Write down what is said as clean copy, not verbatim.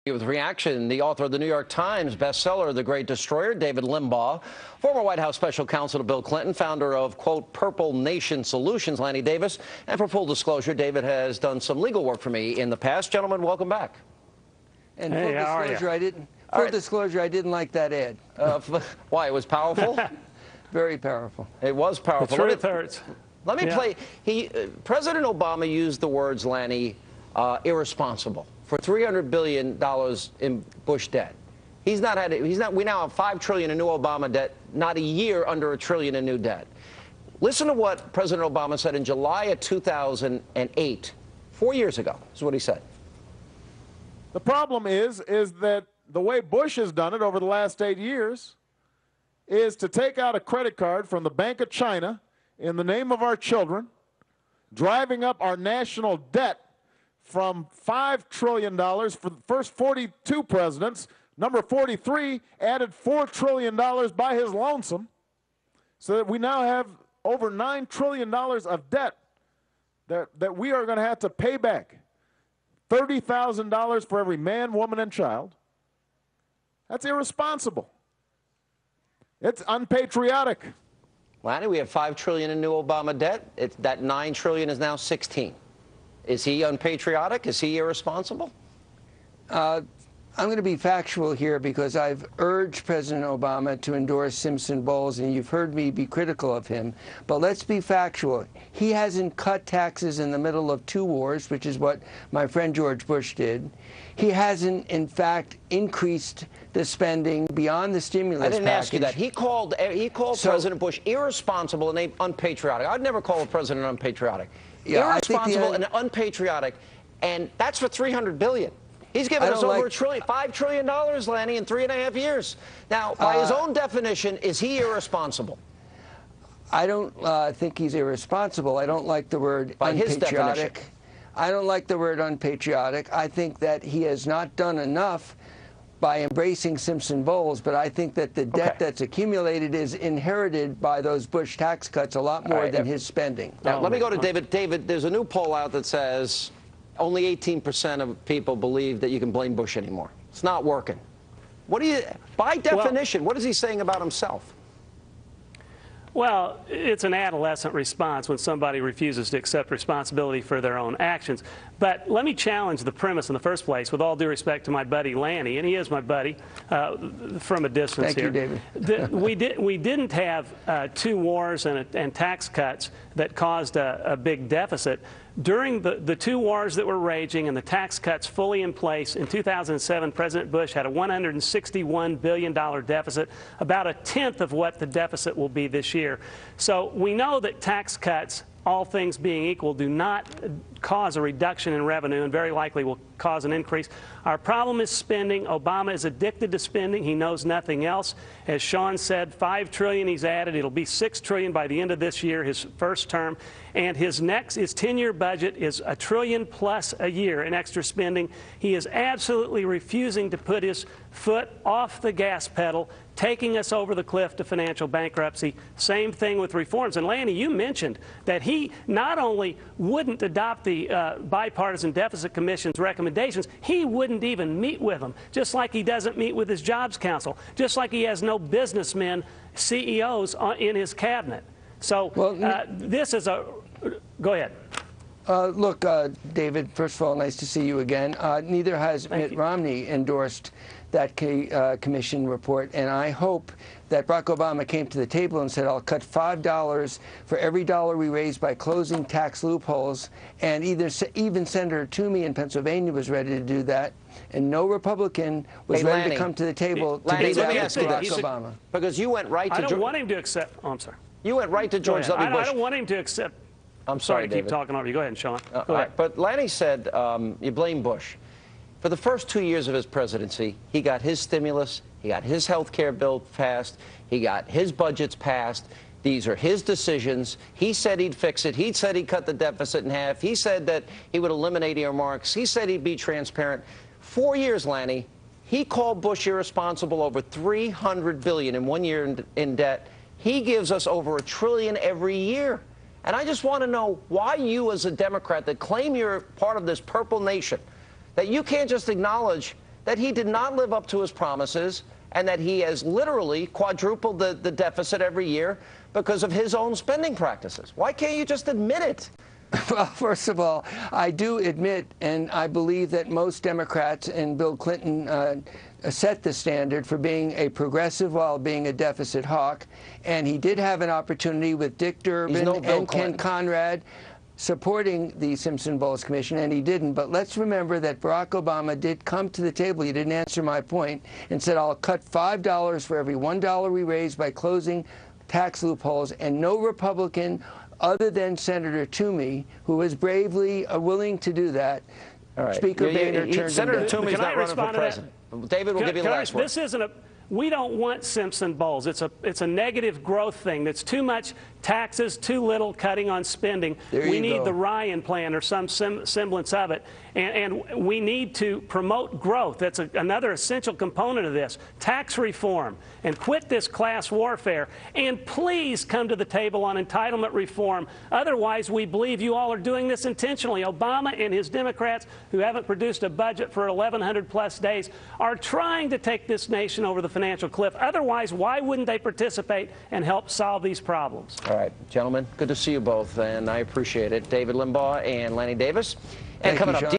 With reaction, the author of the New York Times bestseller, The Great Destroyer, David Limbaugh, former White House special counsel to Bill Clinton, founder of, quote, Purple Nation Solutions, Lanny Davis. And for full disclosure, David has done some legal work for me in the past. Gentlemen, welcome back. And full disclosure, I didn't like that ad. Why? It was powerful? Very powerful. It was powerful. The truth hurts. Let me play. President Obama used the words, Lanny, irresponsible for $300 billion in Bush debt. We now have $5 trillion in new Obama debt, not a year under $1 trillion in new debt. Listen to what President Obama said in July of 2008, 4 years ago. This is what he said. The problem is that the way Bush has done it over the last 8 years is to take out a credit card from the Bank of China in the name of our children, driving up our national debt from $5 trillion for the first 42 presidents. Number 43 added $4 trillion by his lonesome, so that we now have over $9 trillion of debt that we are going to have to pay back. $30,000 for every man, woman, and child. That's irresponsible. It's unpatriotic. Lanny, we have $5 trillion in new Obama debt. That $9 trillion is now 16. Is he unpatriotic? Is he irresponsible? I'm going to be factual here because I've urged President Obama to endorse Simpson-Bowles, and you've heard me be critical of him. But let's be factual. He hasn't cut taxes in the middle of 2 wars, which is what my friend George Bush did. He hasn't, in fact, increased the spending beyond the stimulus package. I didn't ask you that. He called President Bush irresponsible and unpatriotic. I'd never call a president unpatriotic. Yeah, irresponsible and unpatriotic, and that's for $300 billion. He's given us over $5 trillion, Lanny, in 3.5 years. Now, by his own definition, is he irresponsible? I don't think he's irresponsible. I don't like the word by unpatriotic. His definition. I don't like the word unpatriotic. I think that he has not done enough by embracing Simpson-Bowles, but I think that the debt that's accumulated is inherited by those Bush tax cuts a lot more than his spending. Now, let me go to David. David, there's a new poll out that says only 18% of people believe that you can blame Bush anymore. It's not working. What do you, by definition, what is he saying about himself? Well, it's an adolescent response when somebody refuses to accept responsibility for their own actions. But let me challenge the premise in the first place, with all due respect to my buddy Lanny, and he is my buddy from a distance here. Thank you, David. we didn't have 2 wars and tax cuts that caused a big deficit. During the 2 wars that were raging and the tax cuts fully in place, in 2007, President Bush had a $161 billion deficit, about 1/10 of what the deficit will be this year. So we know that tax cuts, all things being equal, do not cause a reduction in revenue and very likely will cause an increase. Our problem is spending. Obama is addicted to spending. He knows nothing else. As Sean said, $5 trillion he's added. It'll be $6 trillion by the end of this year, his first term. And his 10-year budget is $1 trillion plus a year in extra spending. He is absolutely refusing to put his foot off the gas pedal, taking us over the cliff to financial bankruptcy. Same thing with reforms. And Lanny, you mentioned that he not only wouldn't adopt the Bipartisan Deficit Commission's recommendations, he wouldn't even meet with them, just like he doesn't meet with his Jobs Council, just like he has no businessmen, CEOs in his cabinet. So this is a... Go ahead. Look, David, first of all, nice to see you again. Neither has Mitt Romney endorsed that commission report, and I hope that Barack Obama came to the table and said, I'll cut $5 for every dollar we raise by closing tax loopholes, and even Senator Toomey in Pennsylvania was ready to do that, and no Republican was ready to come to the table to do that with Barack Obama. Because you went right to... I don't want him to accept... Oh, I'm sorry. You went right to George W. Bush. I don't want him to accept... I'm sorry, David. Keep talking over you. Go ahead, Sean. Go ahead. But Lanny said you blame Bush. For the first 2 years of his presidency, he got his stimulus, he got his health care bill passed, he got his budgets passed. These are his decisions. He said he'd fix it. He said he'd cut the deficit in half. He said that he would eliminate earmarks. He said he'd be transparent. 4 years, Lanny, he called Bush irresponsible, over $300 billion in 1 year in debt. He gives us over $1 trillion every year. And I just want to know why you, as a Democrat that claim you're part of this purple nation, that you can't just acknowledge that he did not live up to his promises and that he has literally quadrupled the deficit every year because of his own spending practices? Why can't you just admit it? Well, first of all, I do admit, and I believe that most Democrats and Bill Clinton set the standard for being a progressive while being a deficit hawk. And he did have an opportunity with Dick Durbin and Ken Conrad supporting the Simpson-Bowles Commission, and he didn't. But let's remember that Barack Obama did come to the table, you didn't answer my point, and said, I'll cut $5 for every $1 we raise by closing tax loopholes, and no Republican other than Senator Toomey, who is bravely willing to do that. All right. Speaker Boehner turns Senator Toomey's not running for president. David will give you the last word. This isn't a. We don't want Simpson-Bowles. It's a negative growth thing. That's too much taxes, too little cutting on spending. We need the Ryan plan or some semblance of it. And we need to promote growth. That's another essential component of this. Tax reform. And quit this class warfare. And please come to the table on entitlement reform. Otherwise, we believe you all are doing this intentionally. Obama and his Democrats, who haven't produced a budget for 1,100+ days, are trying to take this nation over the financial cliff. Otherwise, why wouldn't they participate and help solve these problems? All right, gentlemen, good to see you both, and I appreciate it. David Limbaugh and Lanny Davis. And coming up.